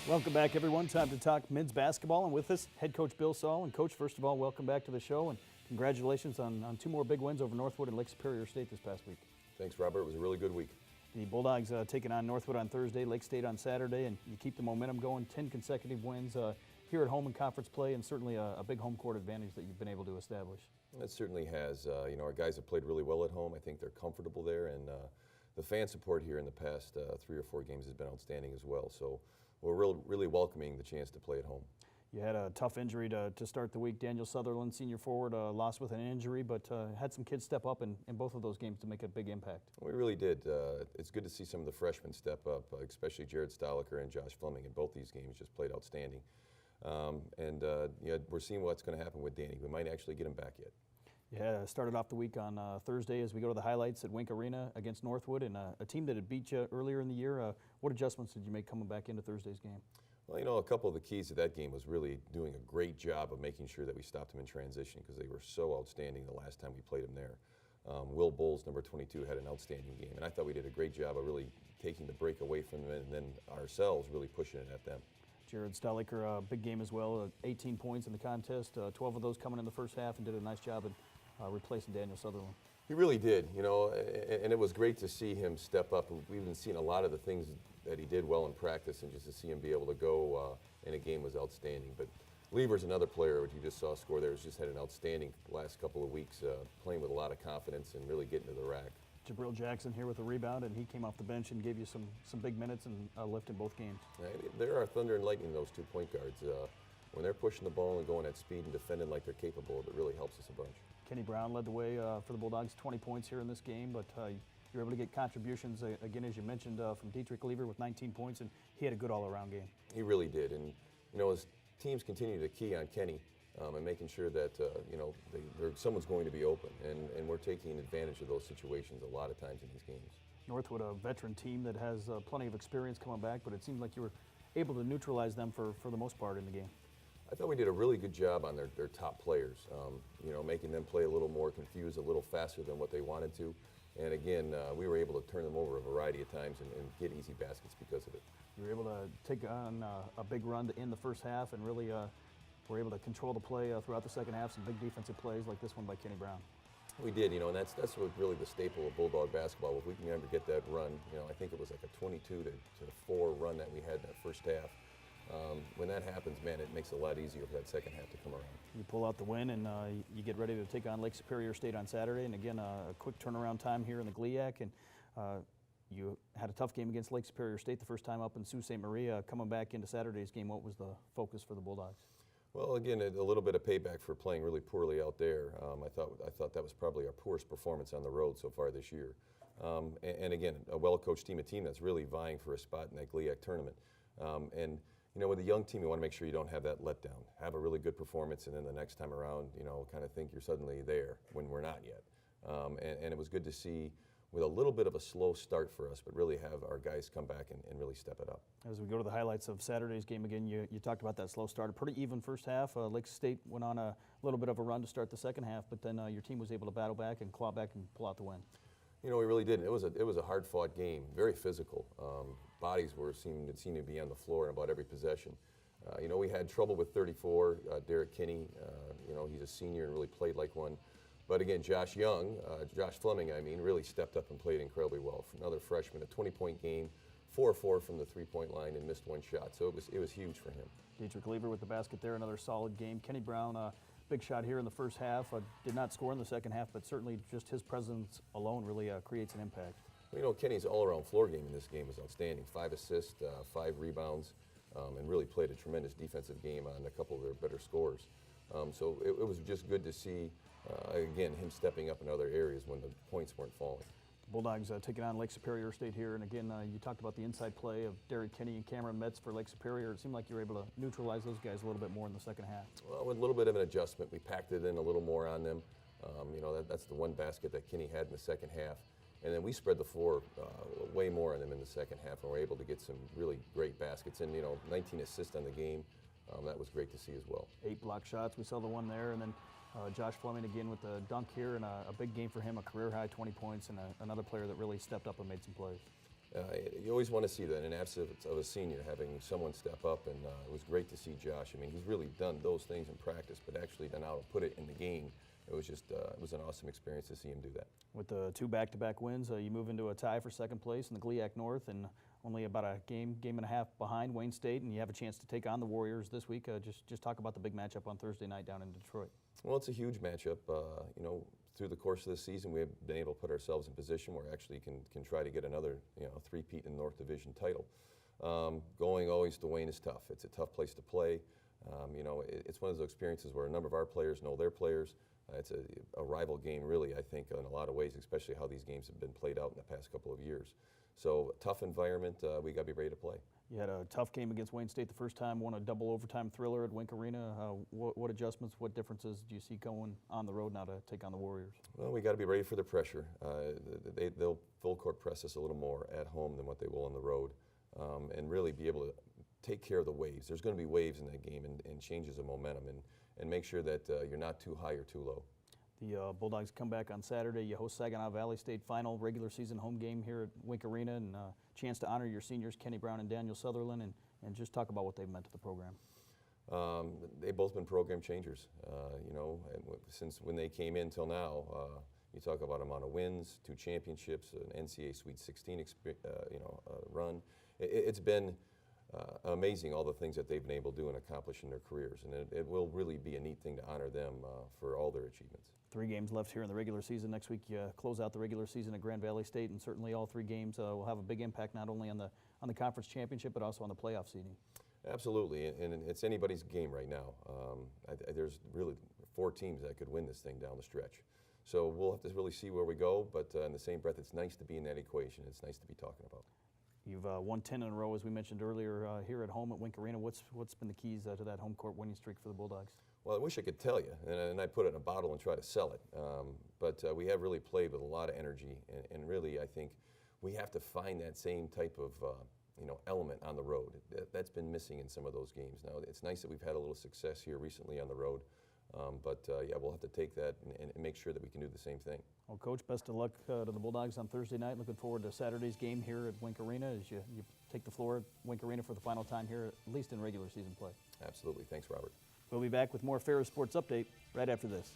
Welcome back, everyone. Time to talk men's basketball, and with us, head coach Bill Sall. And coach, first of all, welcome back to the show, and congratulations on two more big wins over Northwood and Lake Superior State this past week. Thanks, Robert. It was a really good week. The Bulldogs taking on Northwood on Thursday, Lake State on Saturday, and you keep the momentum going. 10 consecutive wins here at home in conference play, and certainly a big home court advantage that you've been able to establish. It certainly has. Our guys have played really well at home. I think they're comfortable there, and the fan support here in the past 3 or 4 games has been outstanding as well. So we're really welcoming the chance to play at home. You had a tough injury to start the week. Daniel Sutherland, senior forward, lost with an injury, but had some kids step up in both of those games to make a big impact. We really did. It's good to see some of the freshmen step up, especially Jared Stoliker and Josh Fleming in both these games just played outstanding. We're seeing what's going to happen with Danny. We might actually get him back yet. Yeah, started off the week on Thursday as we go to the highlights at Wink Arena against Northwood, and a team that had beat you earlier in the year. What adjustments did you make coming back into Thursday's game? Well, a couple of the keys to that game was really doing a great job of making sure that we stopped them in transition because they were so outstanding the last time we played them there. Will Bowles, number 22, had an outstanding game, and I thought we did a great job of really taking the break away from them and then ourselves really pushing it at them. Jared Stoliker, a big game as well, 18 points in the contest, 12 of those coming in the first half, and did a nice job at replacing Daniel Sutherland. He really did, and it was great to see him step up. We've been seeing a lot of the things that he did well in practice, and just to see him be able to go in a game was outstanding. But Lever's another player, which you just saw score there, has just had an outstanding last couple of weeks, playing with a lot of confidence and really getting to the rack. Jabril Jackson here with a rebound, and he came off the bench and gave you some big minutes and a lift in both games. There are thunder and lightning, those 2 point guards. When they're pushing the ball and going at speed and defending like they're capable, it really helps us a bunch. Kenny Brown led the way for the Bulldogs, 20 points here in this game, but you're able to get contributions, again, as you mentioned, from Dietrich Lever with 19 points, and he had a good all-around game. He really did, and as teams continue to key on Kenny and making sure that someone's going to be open, and we're taking advantage of those situations a lot of times in these games. Northwood, a veteran team that has plenty of experience coming back, but it seems like you were able to neutralize them for the most part in the game. I thought we did a really good job on their top players, making them play a little more confused, a little faster than what they wanted to. And again, we were able to turn them over a variety of times and get easy baskets because of it. You were able to take on a big run in the first half and really were able to control the play throughout the second half, some big defensive plays like this one by Kenny Brown. We did, and that's what really the staple of Bulldog basketball. If we can ever get that run, I think it was like a 22-4 run that we had in that first half. When that happens, man, it makes it a lot easier for that second half to come around. You pull out the win, and you get ready to take on Lake Superior State on Saturday. And again, a quick turnaround time here in the GLIAC. And you had a tough game against Lake Superior State the first time up in Sault Ste. Marie. Coming back into Saturday's game, what was the focus for the Bulldogs? Well, again, a little bit of payback for playing really poorly out there. I thought that was probably our poorest performance on the road so far this year. And again, a well-coached team, a team that's really vying for a spot in that GLIAC tournament. With a young team, you want to make sure you don't have that letdown. Have a really good performance, and then the next time around, kind of think you're suddenly there when we're not yet. And it was good to see with a little bit of a slow start for us, but really have our guys come back and really step it up. As we go to the highlights of Saturday's game again, you talked about that slow start. A pretty even first half. Lake State went on a little bit of a run to start the second half, but then your team was able to battle back and claw back and pull out the win. We really did. It was a hard-fought game, very physical. Bodies seemed to be on the floor in about every possession. We had trouble with 34, Derek Kinney. He's a senior and really played like one. But again, Josh Fleming, really stepped up and played incredibly well. Another freshman, a 20-point game, 4-4 from the three-point line and missed 1 shot. So it was huge for him. Dietrich Lever with the basket there, another solid game. Kenny Brown, big shot here in the first half. Did not score in the second half, but certainly just his presence alone really creates an impact. Kenny's all-around floor game in this game was outstanding. 5 assists, 5 rebounds, and really played a tremendous defensive game on a couple of their better scores. So it was just good to see, again, him stepping up in other areas when the points weren't falling. The Bulldogs taking on Lake Superior State here, and again, you talked about the inside play of Derek Kinney and Cameron Metz for Lake Superior. It seemed like you were able to neutralize those guys a little bit more in the second half. Well, with a little bit of an adjustment, we packed it in a little more on them. That's the one basket that Kinney had in the second half. And then we spread the floor way more on them in the second half, and we're able to get some really great baskets. And 19 assists on the game. That was great to see as well. 8 block shots. We saw the one there, and then Josh Fleming again with the dunk here, and a big game for him, a career high 20 points, and another player that really stepped up and made some plays. You always want to see that in absence of a senior, having someone step up, and it was great to see Josh. I mean, he's really done those things in practice, but actually then out and put it in the game. It was just it was an awesome experience to see him do that. With the 2 back-to-back wins, you move into a tie for second place in the GLIAC North, and only about a game and a half behind Wayne State, and you have a chance to take on the Warriors this week. Just talk about the big matchup on Thursday night down in Detroit. Well, it's a huge matchup. You know, through the course of the season, we've been able to put ourselves in position where actually can try to get another, three-peat in the North Division title. Going always to Wayne is tough. It's a tough place to play. It's one of those experiences where a number of our players know their players. It's a rival game, really, I think, in a lot of ways, especially how these games have been played out in the past couple of years. So, tough environment. We got to be ready to play. You had a tough game against Wayne State the first time, won a double overtime thriller at Wink Arena. What adjustments, what differences do you see going on the road now to take on the Warriors? Well, we got to be ready for the pressure. They'll full court press us a little more at home than what they will on the road, and really be able to take care of the waves. There's going to be waves in that game and changes of momentum, and make sure that you're not too high or too low. The Bulldogs come back on Saturday. You host Saginaw Valley State final regular season home game here at Wink Arena, and chance to honor your seniors, Kenny Brown and Daniel Sutherland, and just talk about what they've meant to the program. They've both been program changers. Since when they came in till now, you talk about amount of wins, 2 championships, an NCAA Sweet 16 run. It's been amazing all the things that they've been able to do and accomplish in their careers, and it will really be a neat thing to honor them for all their achievements. 3 games left here in the regular season. Next week you close out the regular season at Grand Valley State, and certainly all 3 games will have a big impact not only on the conference championship but also on the playoff seeding. Absolutely, and it's anybody's game right now. There's really 4 teams that could win this thing down the stretch. So we'll have to really see where we go, but in the same breath, it's nice to be in that equation. It's nice to be talking about. You've won 10 in a row, as we mentioned earlier, here at home at Wink Arena. What's been the keys to that home court winning streak for the Bulldogs? Well, I wish I could tell you, and I'd put it in a bottle and try to sell it. But we have really played with a lot of energy, and really, I think we have to find that same type of element on the road. That's been missing in some of those games. Now, it's nice that we've had a little success here recently on the road. We'll have to take that and make sure that we can do the same thing. Well, Coach, best of luck to the Bulldogs on Thursday night. Looking forward to Saturday's game here at Wink Arena as you take the floor at Wink Arena for the final time here, at least in regular season play. Absolutely. Thanks, Robert. We'll be back with more Ferris Sports Update right after this.